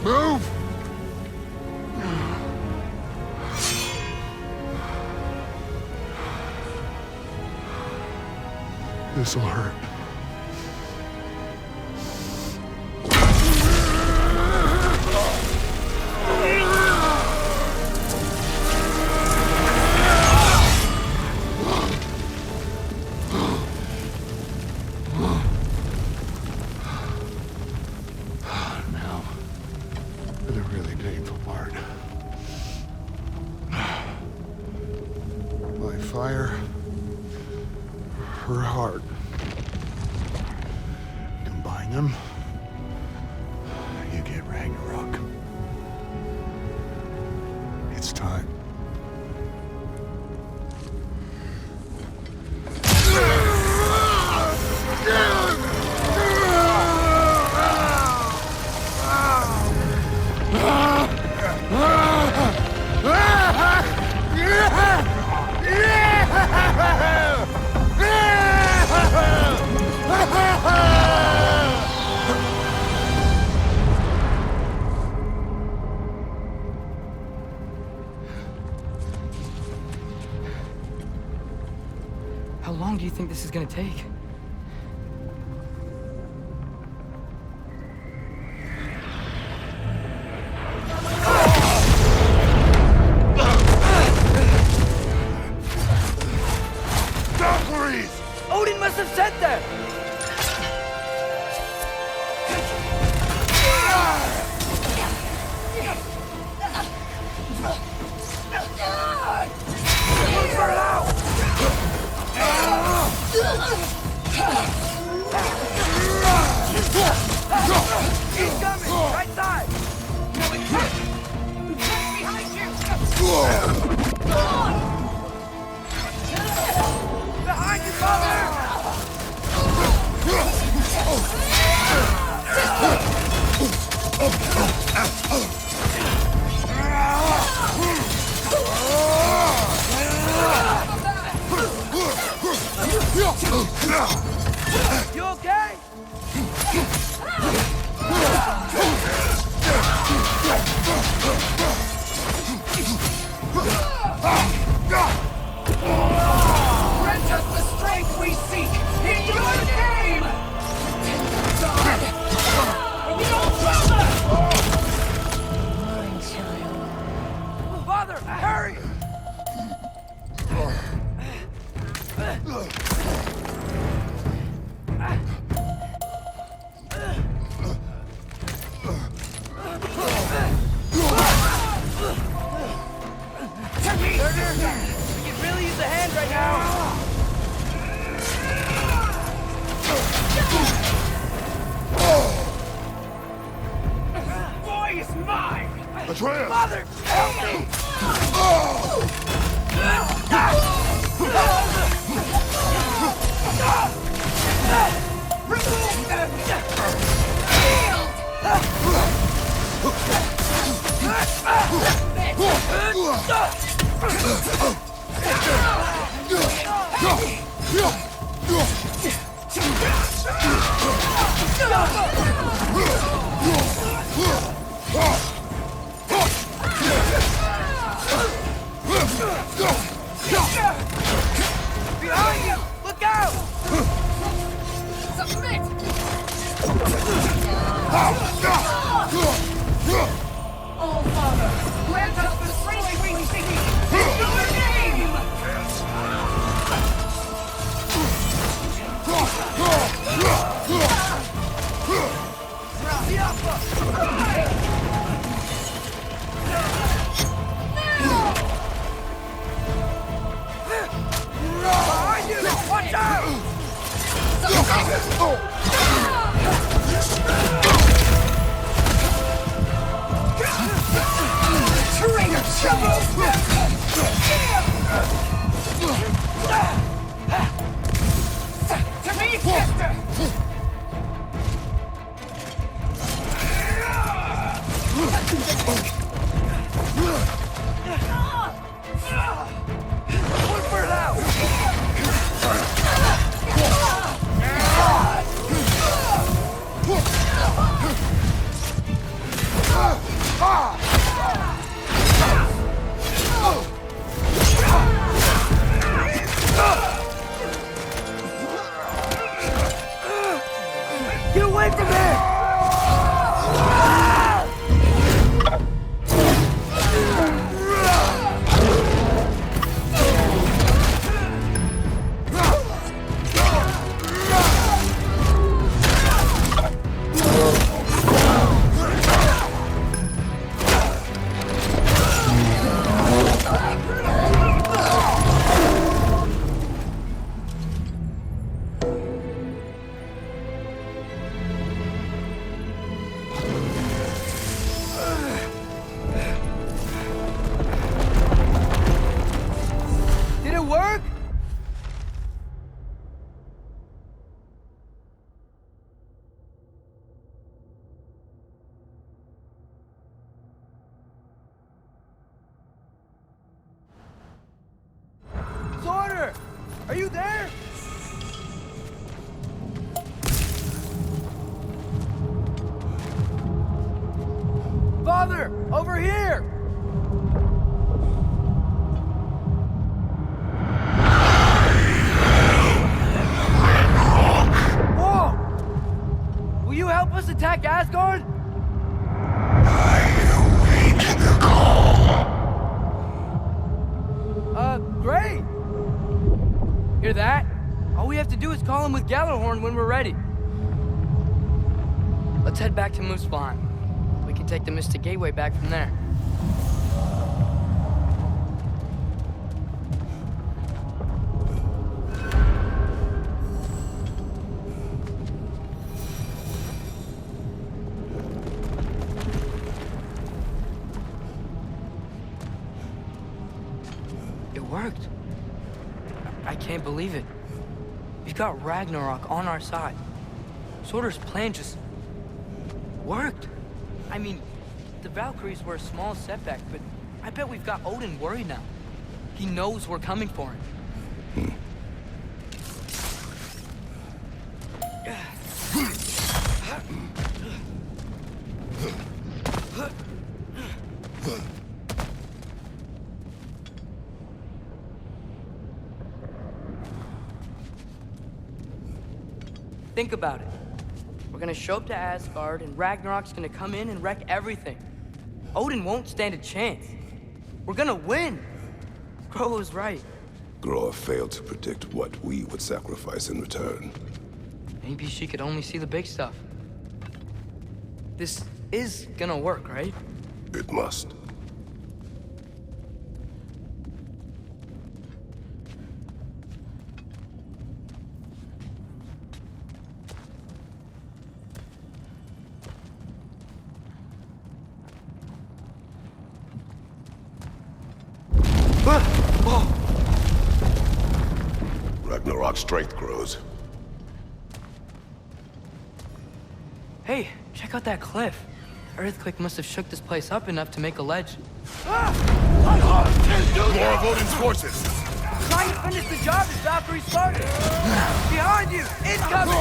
Move! This'll hurt. Now, for the really painful part. My fire, her heart. Combine them, you get Ragnarok. It's time. How long do you think this is gonna take? Odin must have said that! He's coming! Right side! Behind you! Behind you, father! You okay? Grant us the strength we seek in your name! Father, hurry! Turner, we could really use a hand right now. Boy is mine! Atreus! Father, help me! Remove them! Behind you! Look out! Submit! Oh, Father, grant us the strength we seek in your name! Behind you! Watch out! Traitor child! To me, sister! Look for it out! Are you there? Father, over here! Whoa! Will you help us attack Asgard? Great! Hear that? All we have to do is call him with Gjallarhorn when we're ready. Let's head back to Muspelheim. We can take the Mystic Gateway back from there. It worked. I can't believe it. We've got Ragnarok on our side. Surtur's plan just worked. I mean, the Valkyries were a small setback, but I bet we've got Odin worried now. He knows we're coming for him. Think about it. We're gonna show up to Asgard, and Ragnarok's gonna come in and wreck everything. Odin won't stand a chance. We're gonna win. Groa was right. Groa failed to predict what we would sacrifice in return. Maybe she could only see the big stuff. This is gonna work, right? It must. Ragnarok's strength grows. Hey, check out that cliff. Earthquake must have shook this place up enough to make a ledge. More of Odin's forces! Trying to finish the job as Valkyrie started! Behind you! Incoming!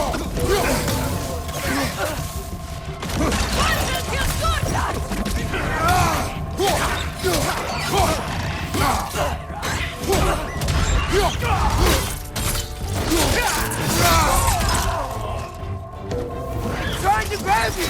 Trying to grab you!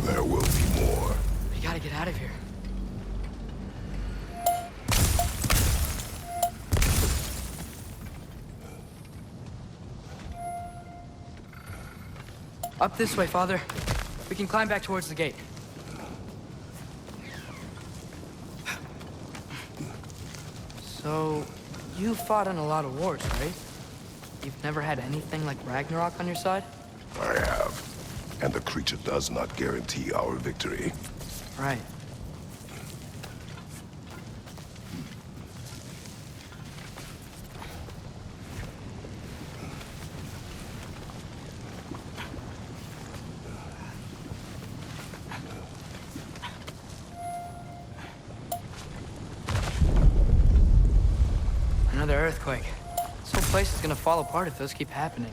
There will be more. We gotta get out of here. Up this way, Father. We can climb back towards the gate. So, you fought in a lot of wars, right? You've never had anything like Ragnarok on your side? I have. And the creature does not guarantee our victory. Right. Another earthquake. This whole place is gonna fall apart if those keep happening.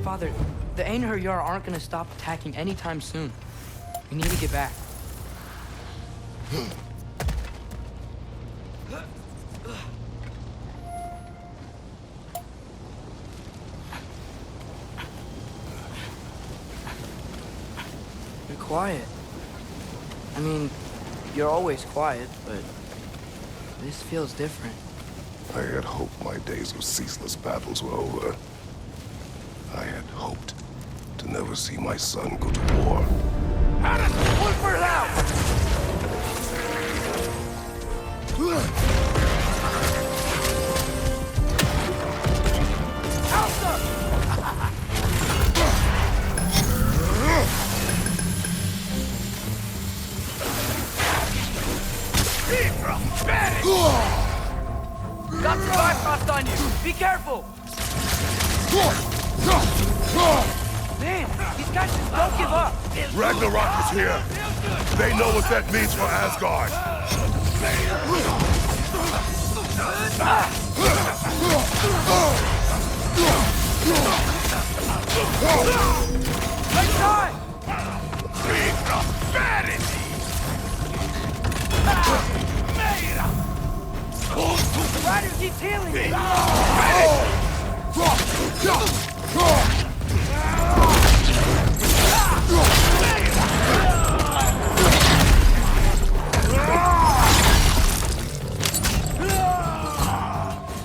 Father, the Einherjar aren't gonna stop attacking anytime soon. We need to get back. You're quiet. I mean, you're always quiet, but this feels different. I had hoped my days of ceaseless battles were over. I had hoped to never see my son go to war. Adam, look for it out! Got some Bifrost on you! Be careful! Man, these guys just don't give up! Ragnarok is here! They know what that means for Asgard! Right side! The rider keeps healing me!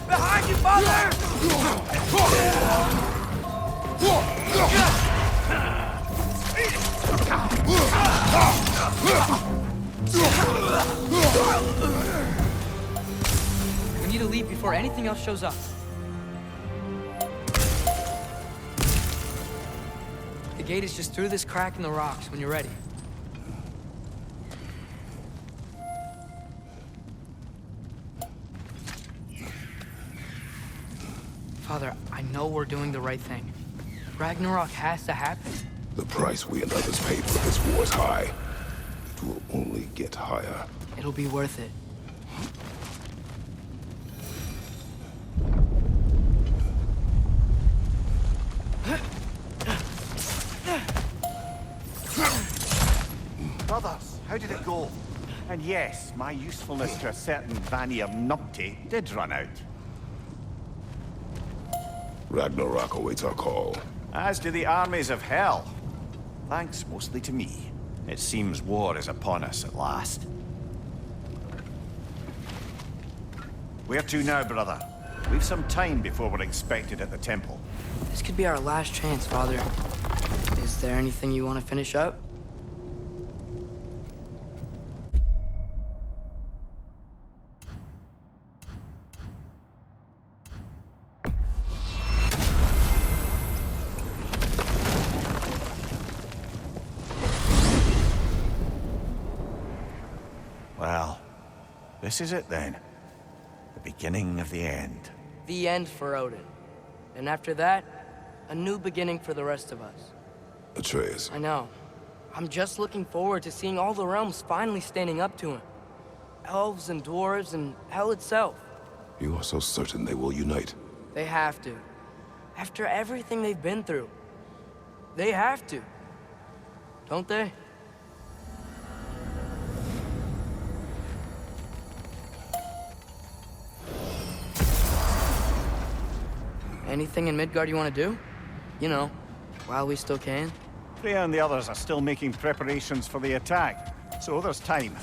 Behind you, father! We need to leave before anything else shows up. The gate is just through this crack in the rocks when you're ready. Father, I know we're doing the right thing. Ragnarok has to happen. The price we and others paid for this war is high. It will only get higher. It'll be worth it. Brothers, how did it go? And yes, my usefulness to a certain Vanir numpty did run out. Ragnarok awaits our call. As do the armies of hell. Thanks mostly to me. It seems war is upon us at last. Where to now, brother? We've some time before we're expected at the temple. This could be our last chance, Father. Is there anything you want to finish up? Well, this is it then. The beginning of the end. The end for Odin. And after that, a new beginning for the rest of us. Atreus, I know. I'm just looking forward to seeing all the realms finally standing up to him. Elves and dwarves and hell itself. you are so certain they will unite. They have to. After everything they've been through. They have to. Don't they? Anything in Midgard you want to do? You know, while we still can. Freya and the others are still making preparations for the attack, so there's time.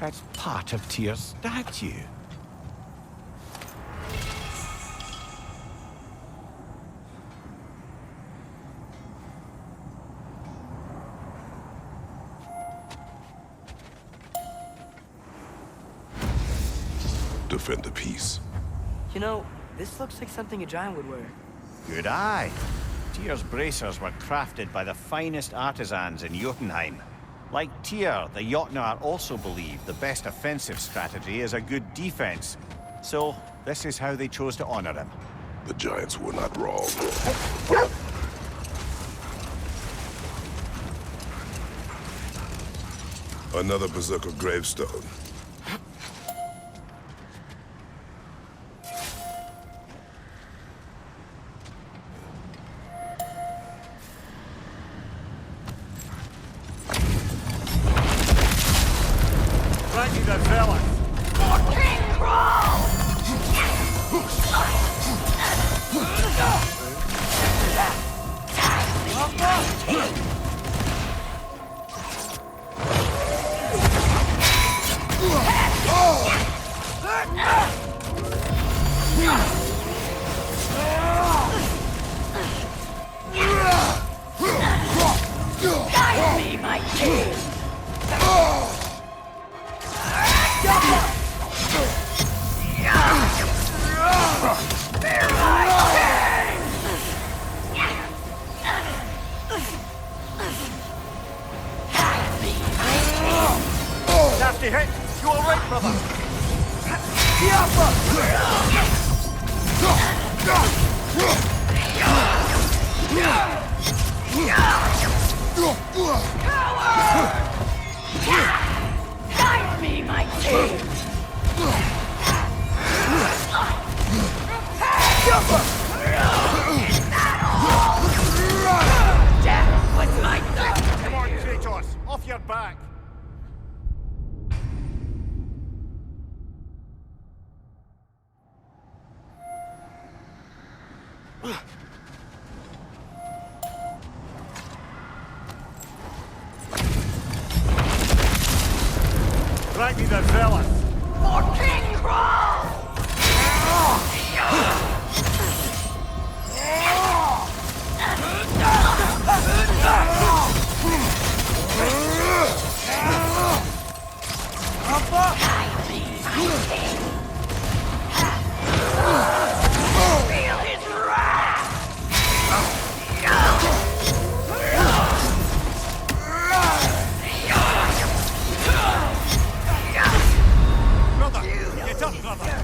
That's part of Tyr's statue. Defend the peace. You know, this looks like something a giant would wear. Good eye. Tyr's bracers were crafted by the finest artisans in Jotunheim. Like Tyr, the Jotnar also believed the best offensive strategy is a good defense. So, this is how they chose to honor him. The giants were not wrong. Another berserker gravestone. Raggy the Zealot! For King Crawl! Guide me, my king! Nasty hit! You alright, brother? Guide me, my king! Death was my gift! Come on, Kratos! Off your back! Raggy the Zealot! For King Crawl! Feel his wrath! Brother! Get up, brother!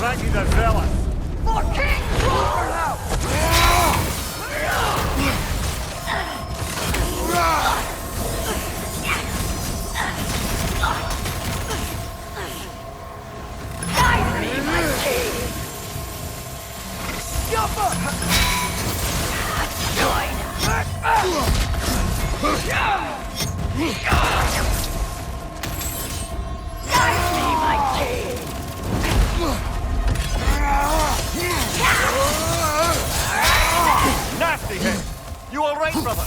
Raggy the Zealot! For King Crawl! Guide me, my king! Guide me, my king! right, brother.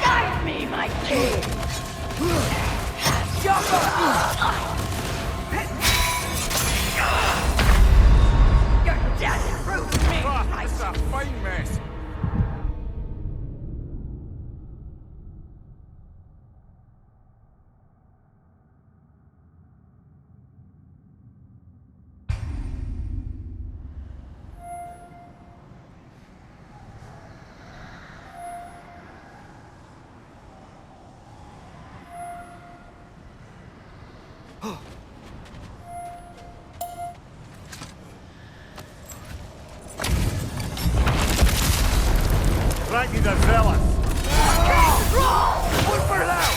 Guide me, my king! Your death proves me! It's a fine mess. Raggy the zealous. Look for it out!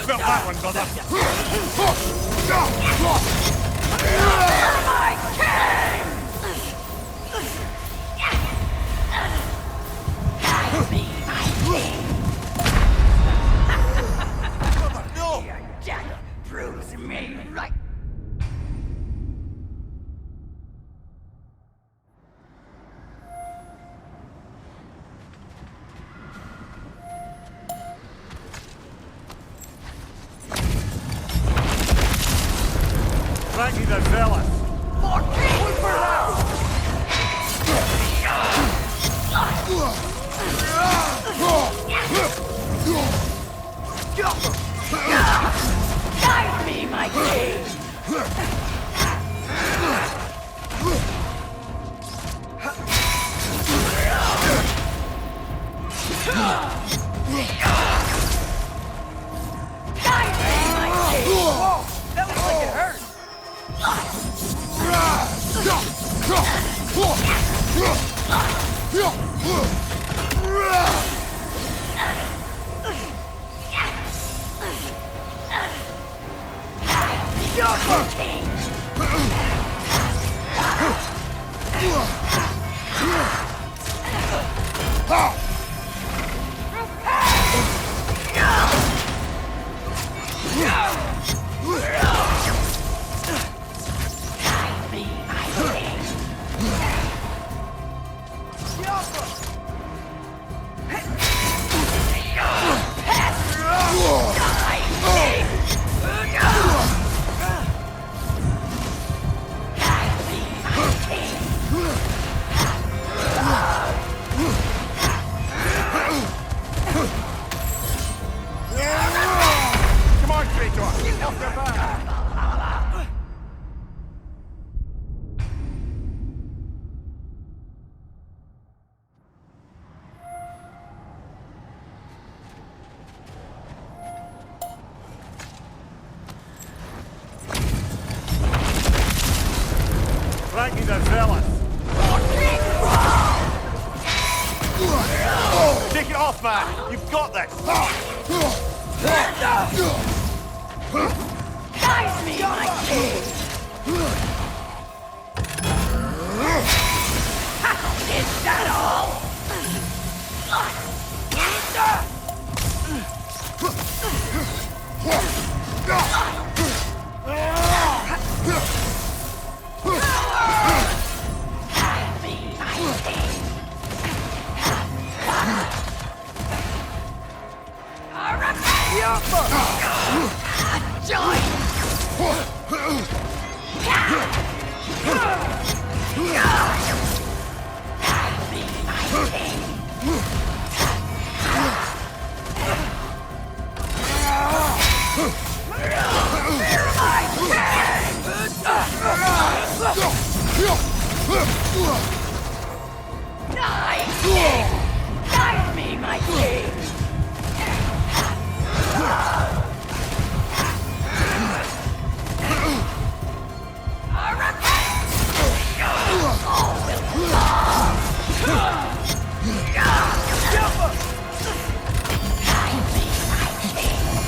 Felt that one, brother. My king! Guide me, my king! No! Your death proves me right! Raggy the zealous. For king! Look for it out! Guide me, my king! Guide me, my king! Whoa! That looks like it hurt! Come on, Traitor! Help your back! Raggy the zealous. Take it off, man! You've got this! Guide me, my king! Is that all? Guide me, my king! Guide me, my king! Guide me, my king!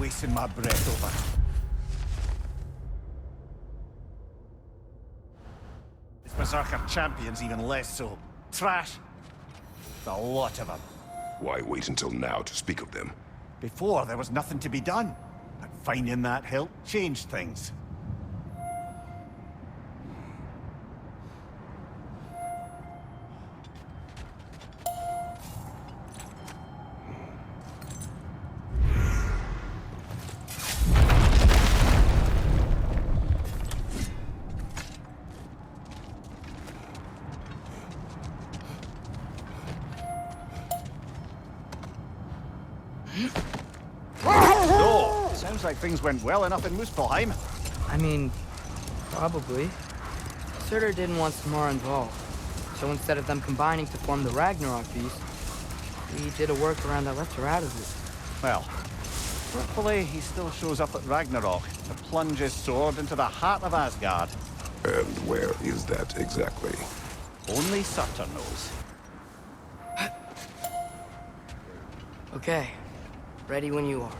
wasting my breath over. His Berserker champions even less so. Trash. There's a lot of them. Why wait until now to speak of them? Before, there was nothing to be done. But finding that help changed things. So, sounds like things went well enough in Muspelheim. I mean, probably. Surtur didn't want Samara involved. So instead of them combining to form the Ragnarok beast, he did a workaround that left her out of it. Well, hopefully he still shows up at Ragnarok to plunge his sword into the heart of Asgard. And where is that exactly? Only Surtur knows. Okay. Ready when you are.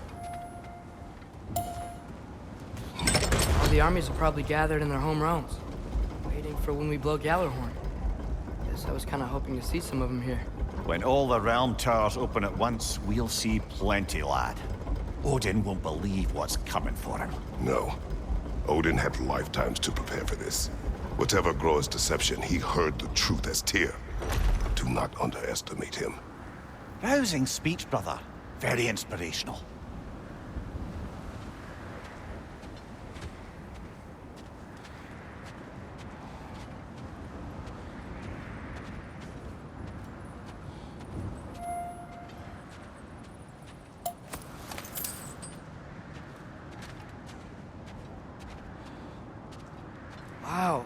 All the armies are probably gathered in their home realms, waiting for when we blow Gjallarhorn. Guess I was kind of hoping to see some of them here. When all the realm towers open at once, we'll see plenty, lad. Odin won't believe what's coming for him. No. Odin had lifetimes to prepare for this. Whatever Groa's deception, he heard the truth as Tyr. Do not underestimate him. Rousing speech, brother. Very inspirational. Wow.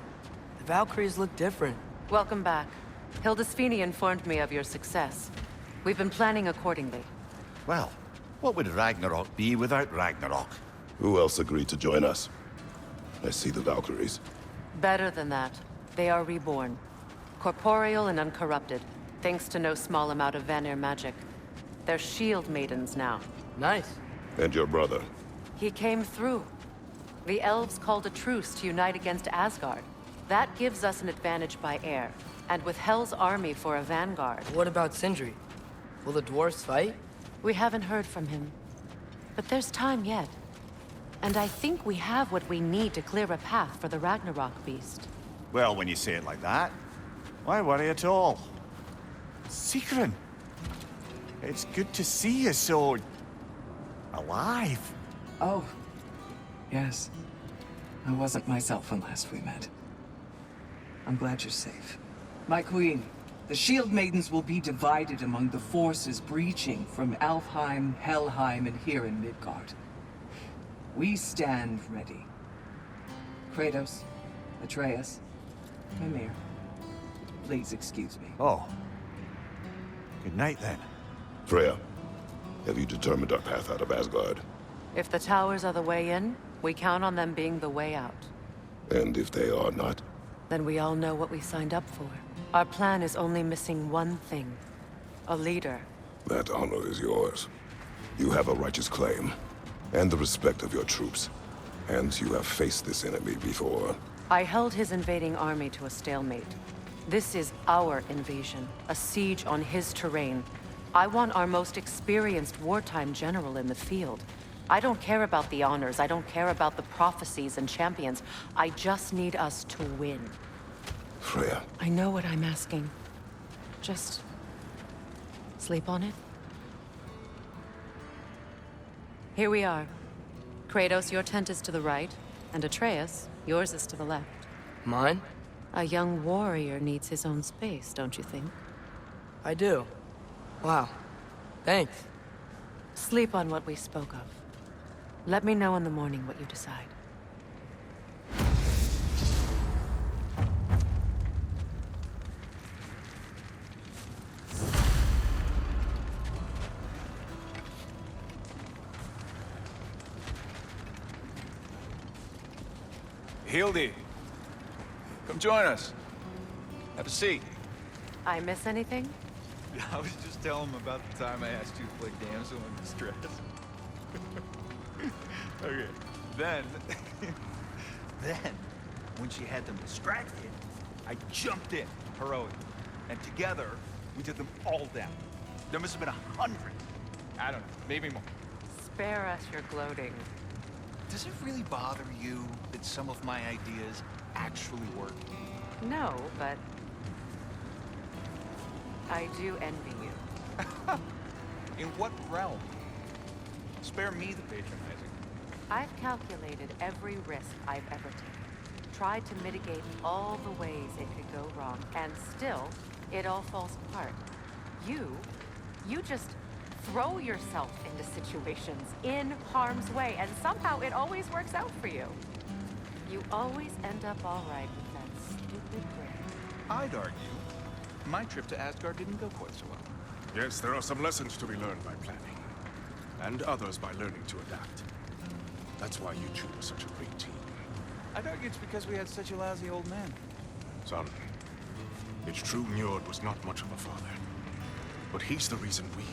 The Valkyries look different. Welcome back. Hildisvini informed me of your success. We've been planning accordingly. Well, what would Ragnarok be without Ragnarok? Who else agreed to join us? I see the Valkyries. Better than that. They are reborn. Corporeal and uncorrupted, thanks to no small amount of Vanir magic. They're shield maidens now. Nice. And your brother. He came through. The elves called a truce to unite against Asgard. That gives us an advantage by air, and with Hel's army for a vanguard. What about Sindri? Will the dwarves fight? We haven't heard from him. But there's time yet. And I think we have what we need to clear a path for the Ragnarok beast. Well, when you say it like that, why worry at all? Sigrun! It's good to see you so... alive. Oh, yes. I wasn't myself when last we met. I'm glad you're safe. My queen, the Shield Maidens will be divided among the forces breaching from Alfheim, Helheim, and here in Midgard. We stand ready. Kratos, Atreus, Mimir, please excuse me. Oh. Good night, then. Freya, have you determined our path out of Asgard? If the towers are the way in, we count on them being the way out. And if they are not? Then we all know what we signed up for. Our plan is only missing one thing. A leader. That honor is yours. You have a righteous claim, and the respect of your troops. And you have faced this enemy before. I held his invading army to a stalemate. This is our invasion, a siege on his terrain. I want our most experienced wartime general in the field. I don't care about the honors, I don't care about the prophecies and champions. I just need us to win. Freya. I know what I'm asking. Just... sleep on it? Here we are. Kratos, your tent is to the right, and Atreus, yours is to the left. Mine? A young warrior needs his own space, don't you think? I do. Wow. Thanks. Sleep on what we spoke of. Let me know in the morning what you decide. Hildy, come join us. Have a seat. I miss anything? I was just telling him about the time I asked you to play damsel in distress. Okay, then... Then, when she had them distracted, I jumped in, heroic. And together, we took them all down. There must have been 100. I don't know, maybe more. Spare us your gloating. Does it really bother you that some of my ideas actually work? No, but I do envy you. In what realm? Spare me the patronizing. I've calculated every risk I've ever taken, tried to mitigate all the ways it could go wrong, and still, it all falls apart. You just throw yourself into situations in harm's way, and somehow it always works out for you. You always end up all right with that stupid brain. I'd argue my trip to Asgard didn't go quite so well. Yes, there are some lessons to be learned by planning, and others by learning to adapt. That's why you two are such a great team. I'd argue it's because we had such a lousy old man. Son, it's true Njord was not much of a father, but he's the reason we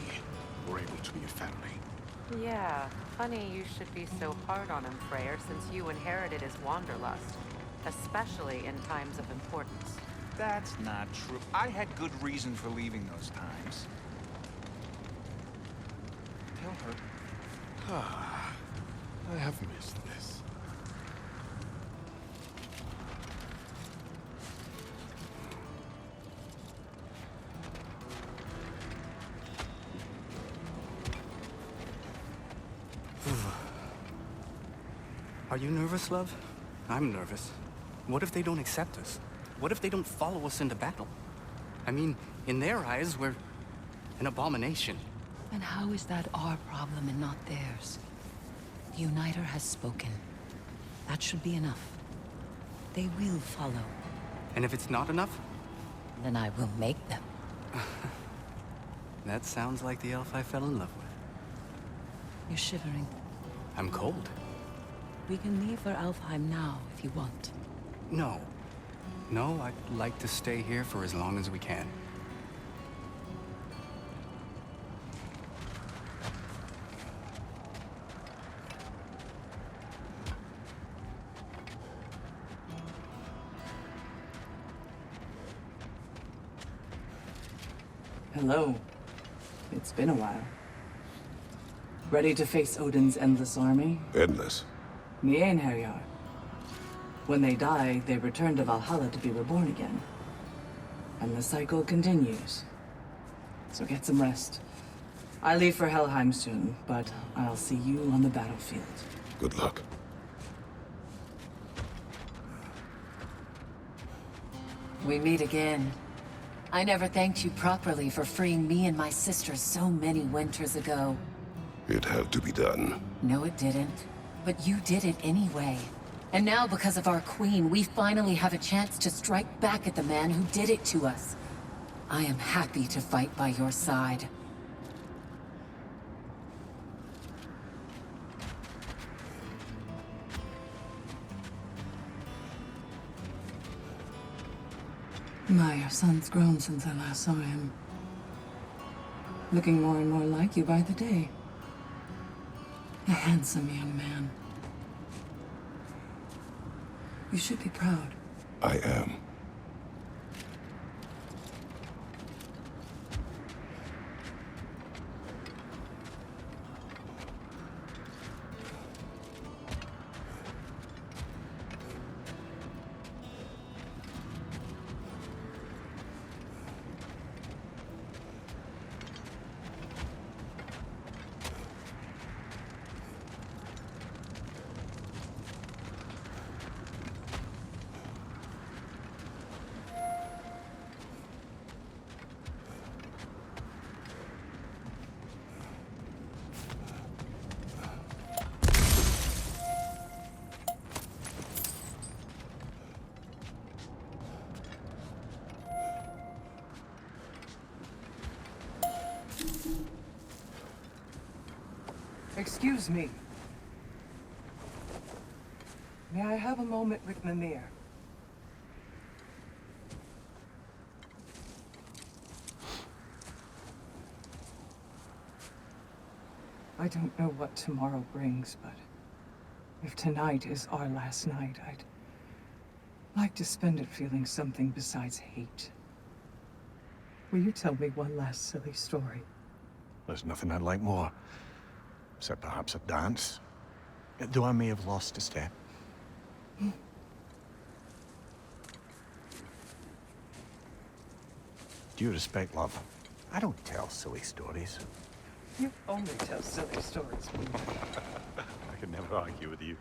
were able to be a family. Yeah, funny you should be so hard on him, Freyr, since you inherited his wanderlust, especially in times of importance. That's not true. I had good reason for leaving those times. Tell her. I have missed this. Are you nervous, love? I'm nervous. What if they don't accept us? What if they don't follow us into battle? I mean, in their eyes, we're an abomination. And how is that our problem and not theirs? The Uniter has spoken. That should be enough. They will follow. And if it's not enough? Then I will make them. That sounds like the elf I fell in love with. You're shivering. I'm cold. We can leave for Alfheim now, if you want. No. No, I'd like to stay here for as long as we can. Hello. It's been a while. Ready to face Odin's endless army? Endless. Mien Herjar. When they die, they return to Valhalla to be reborn again. And the cycle continues. So get some rest. I leave for Helheim soon, but I'll see you on the battlefield. Good luck. We meet again. I never thanked you properly for freeing me and my sister so many winters ago. It had to be done. No, it didn't. But you did it anyway. And now, because of our queen, we finally have a chance to strike back at the man who did it to us. I am happy to fight by your side. My, your son's grown since I last saw him. Looking more and more like you by the day. A handsome young man. You should be proud. I am. Excuse me. May I have a moment with Mimir? I don't know what tomorrow brings, but If tonight is our last night, I'd like to spend it feeling something besides hate. Will you tell me one last silly story? There's nothing I'd like more. Except perhaps a dance. Though I may have lost a step. Due respect, love. I don't tell silly stories. You only tell silly stories, Weaver. I could never argue with you.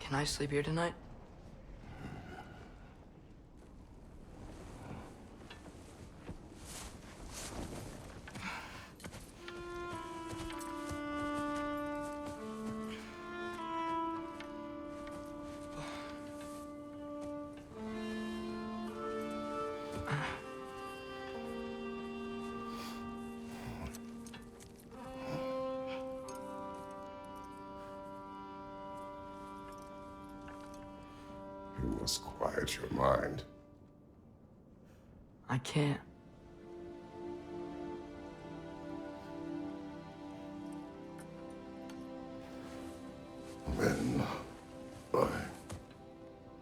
Can I sleep here tonight? You must quiet your mind. I can't. Then I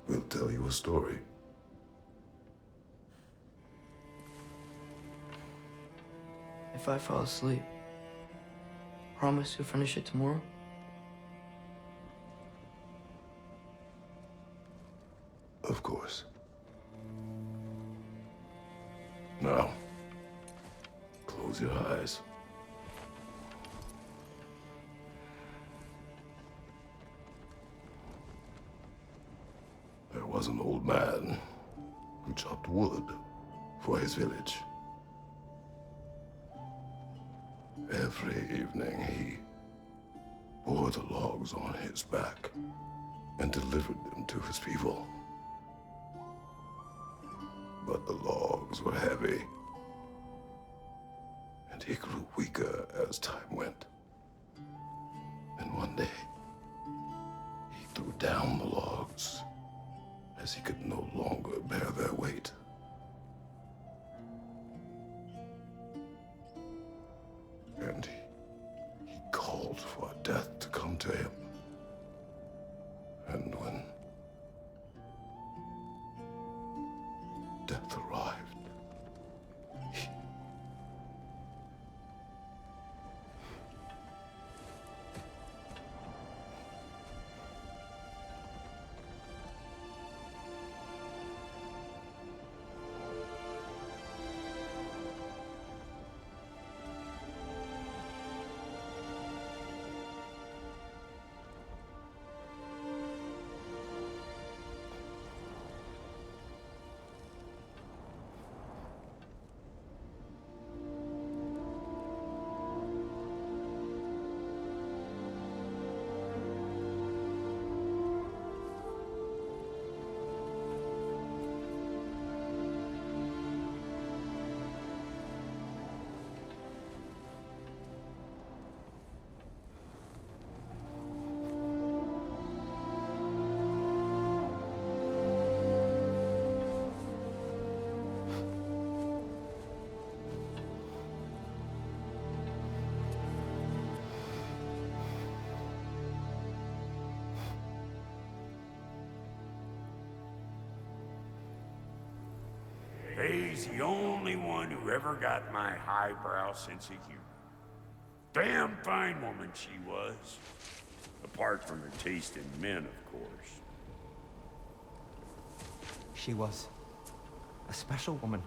will tell you a story. If I fall asleep, promise you'll finish it tomorrow? Of course. Now, close your eyes. There was an old man who chopped wood for his village. Every evening he bore the logs on his back and delivered them to his people. But the logs were heavy, and he grew weaker as time went. And one day, he threw down the logs as he could no longer bear their weight. And he called for death to come to him. And when death arrived, Faye's the only one who ever got my highbrow sense of humor. Damn fine woman she was. Apart from her taste in men, of course. She was a special woman.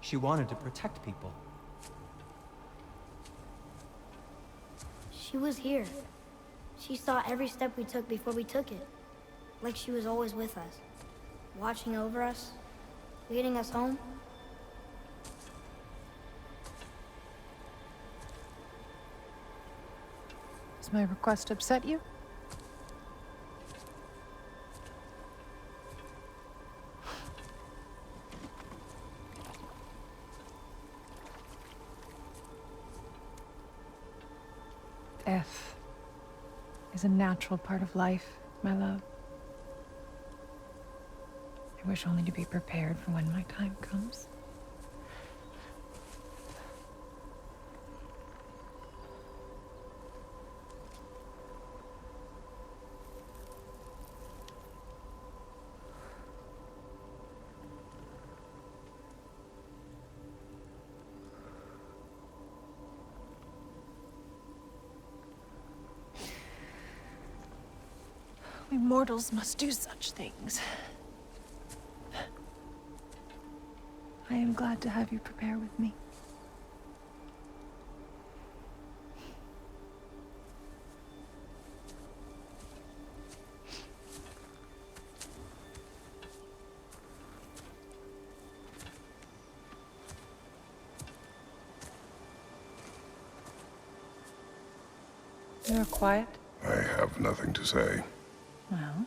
She wanted to protect people. She was here. She saw every step we took before we took it. Like she was always with us. Watching over us. Leading us home. Does my request upset you? Death is a natural part of life, my love. I wish only to be prepared for when my time comes. We mortals must do such things. I am glad to have you prepare with me. You're quiet? I have nothing to say. Well,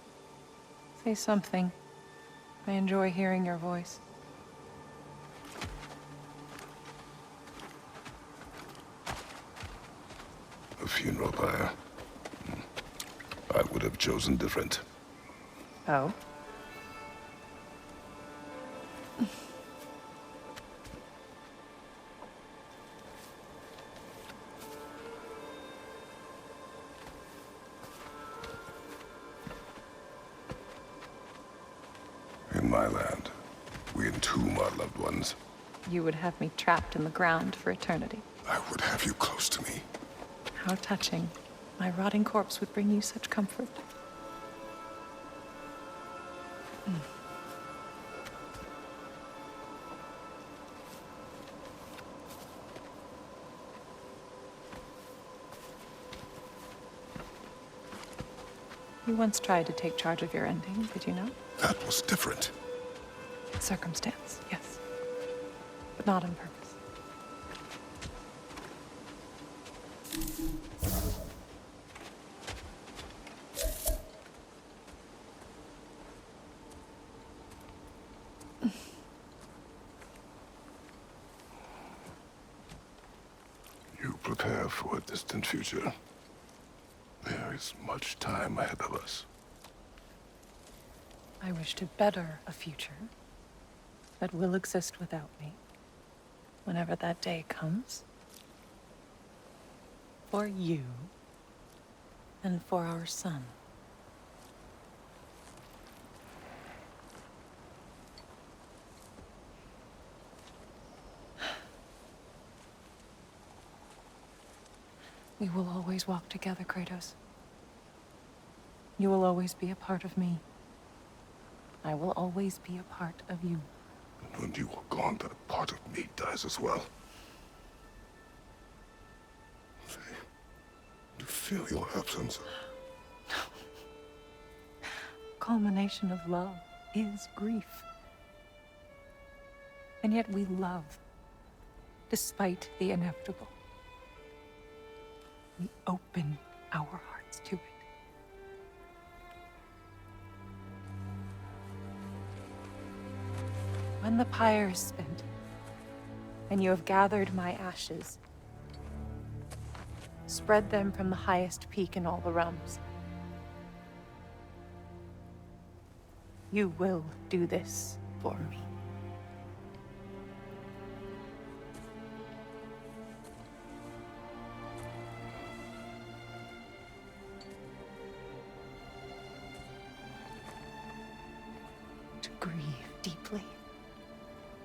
say something. I enjoy hearing your voice. A funeral pyre. I would have chosen different. Oh? In my land, we entomb our loved ones. You would have me trapped in the ground for eternity. I would have you close to me. How touching. My rotting corpse would bring you such comfort. You once tried to take charge of your ending, did you know? That was different. Circumstance, yes. But not on purpose. You prepare for a distant future. There is much time ahead of us. I wish to better a future that will exist without me, whenever that day comes. For you, and for our son. We will always walk together, Kratos. You will always be a part of me. I will always be a part of you. And when you are gone, that part of me dies as well. To feel your absence. Culmination of love is grief. And yet we love, despite the inevitable. We open our hearts to it. When the pyre is spent, and you have gathered my ashes, spread them from the highest peak in all the realms. You will do this for me. To grieve deeply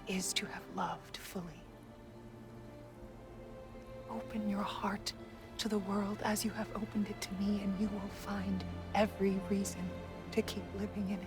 is to have loved fully. Open your heart to the world as you have opened it to me, and you will find every reason to keep living in it.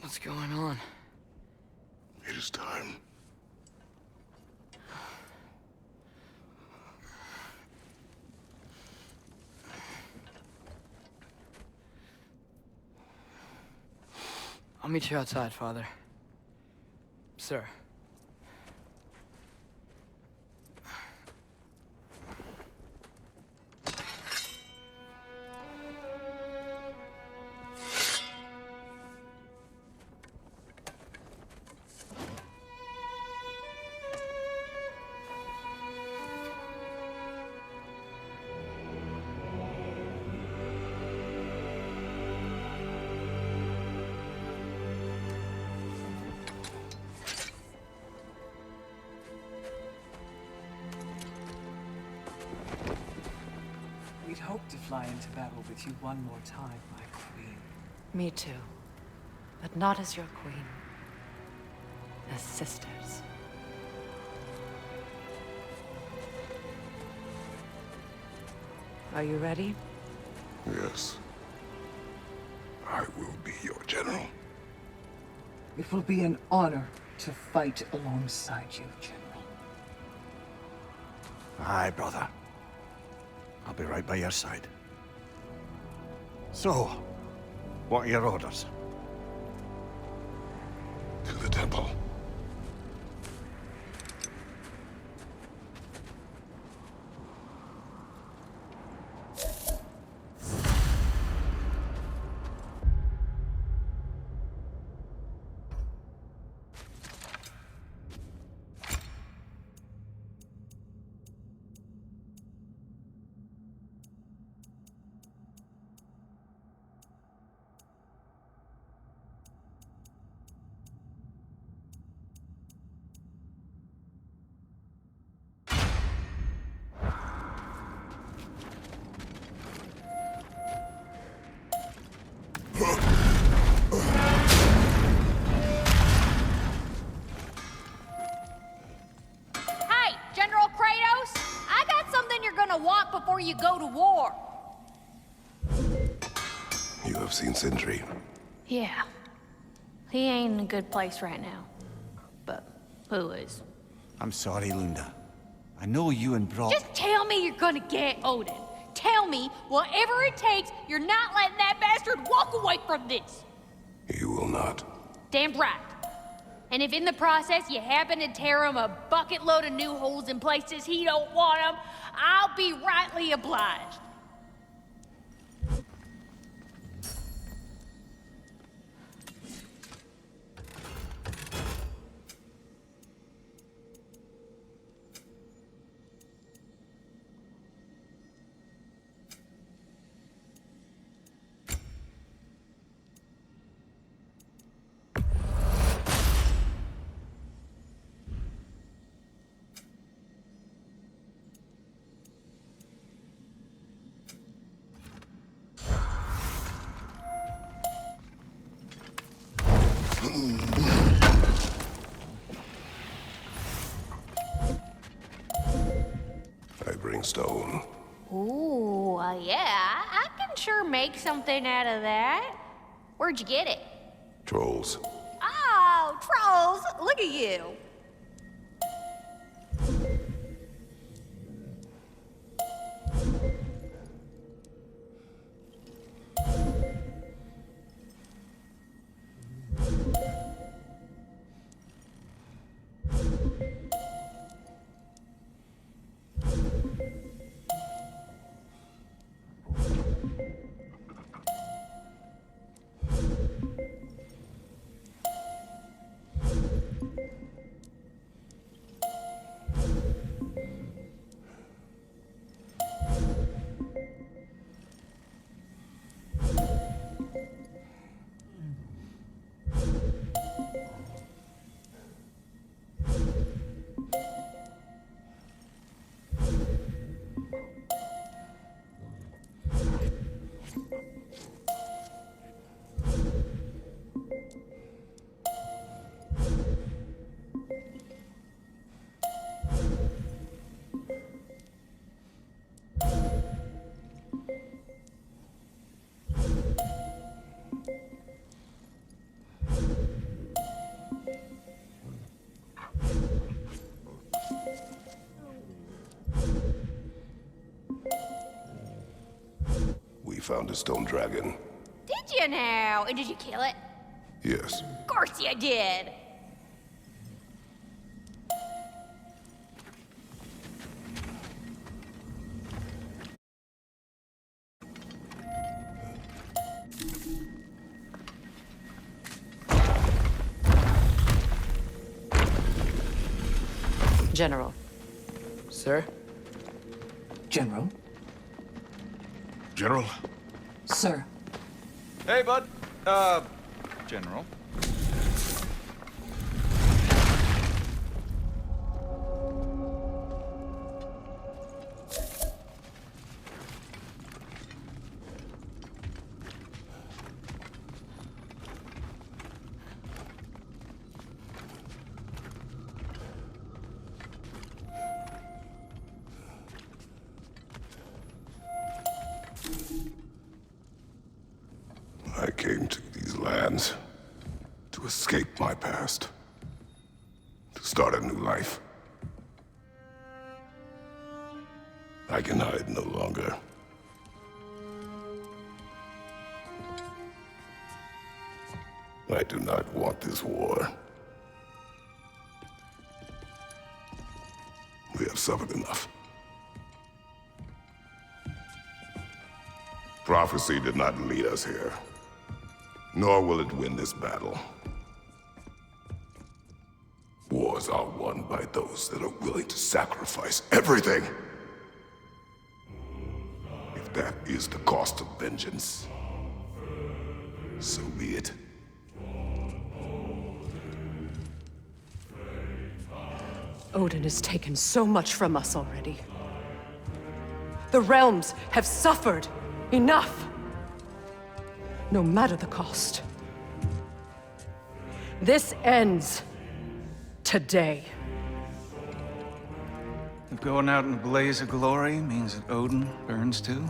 What's going on? It is time. I'll meet you outside, Father. Sir. We'd hoped to fly into battle with you one more time, my queen. Me too. But not as your queen. As sisters. Are you ready? Yes. I will be your general. It will be an honor to fight alongside you, General. Aye, brother. I'll be right by your side. So, what are your orders? To the temple. Hey, General Kratos! I got something you're gonna want before you go to war. You have seen Sindri. Yeah. He ain't in a good place right now. But who is? I'm sorry, Lunda. I know you and Brock... Just tell me you're gonna get Odin. Tell me, whatever it takes, you're not letting that bastard walk away from this. You will not. Damn right. And if in the process you happen to tear him a bucket load of new holes in places he don't want them, I'll be rightly obliged. I bring stone. Ooh, yeah, I can sure make something out of that. Where'd you get it? Trolls. Oh, Oh, trolls! Look at you. We found a stone dragon. Did you now? And did you kill it? Yes. Of course you did. General. Sir? General? General? Sir. Hey, bud. General. I came to these lands to escape my past, to start a new life. I can hide no longer. I do not want this war. We have suffered enough. Prophecy did not lead us here, nor will it win this battle. Wars are won by those that are willing to sacrifice everything. If that is the cost of vengeance, so be it. Odin has taken so much from us already. The realms have suffered enough. No matter the cost. This ends today. If going out in a blaze of glory means that Odin burns too,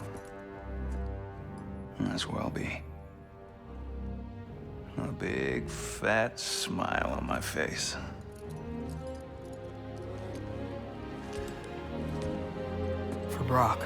that's where I'll be. A big, fat smile on my face. For Brock.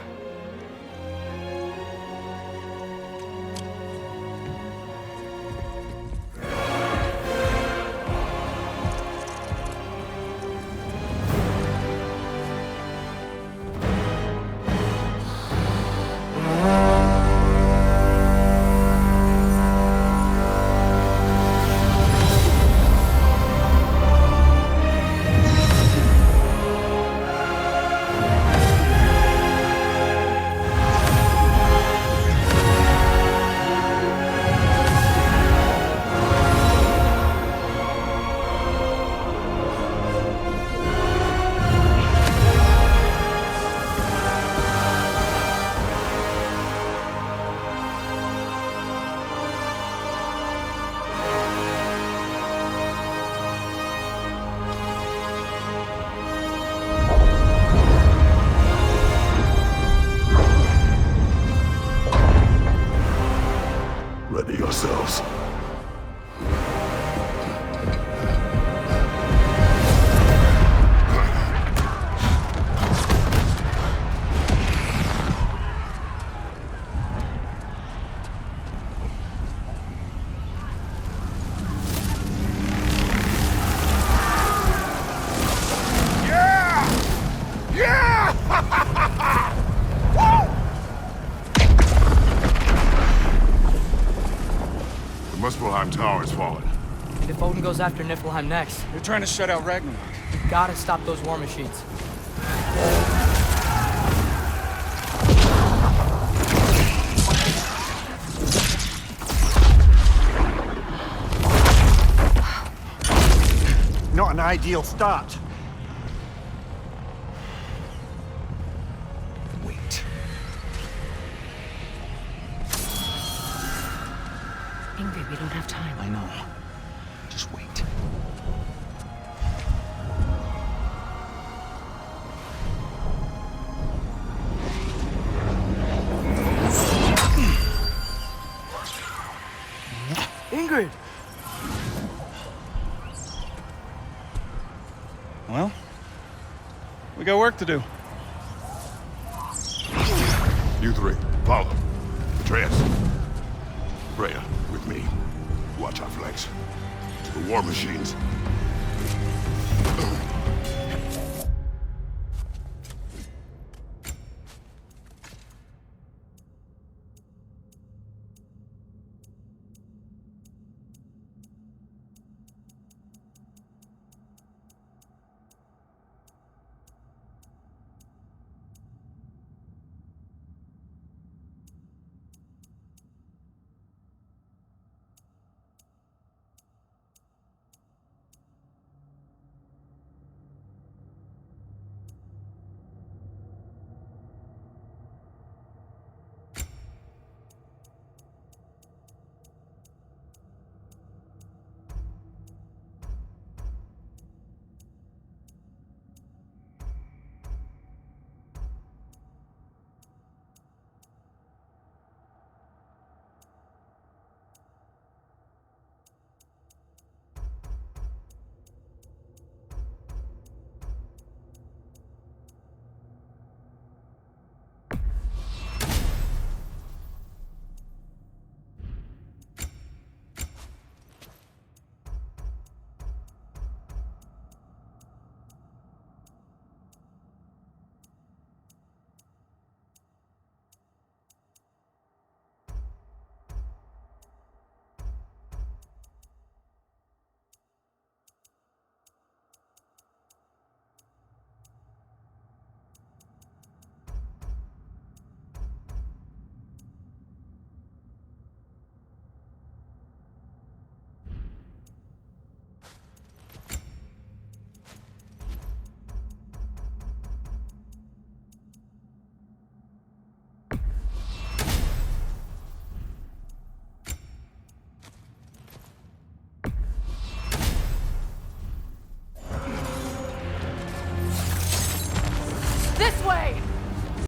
Muspelheim Tower has fallen. If Odin goes after Niflheim next, They're trying to shut out Ragnarok. we gotta stop those war machines. Not an ideal start. Wait. Ingrid, we don't have time. I know. Just wait. Ingrid! Well, we got work to do. You three, follow. Atreus. Freya, with me. Watch our flanks. To the war machines.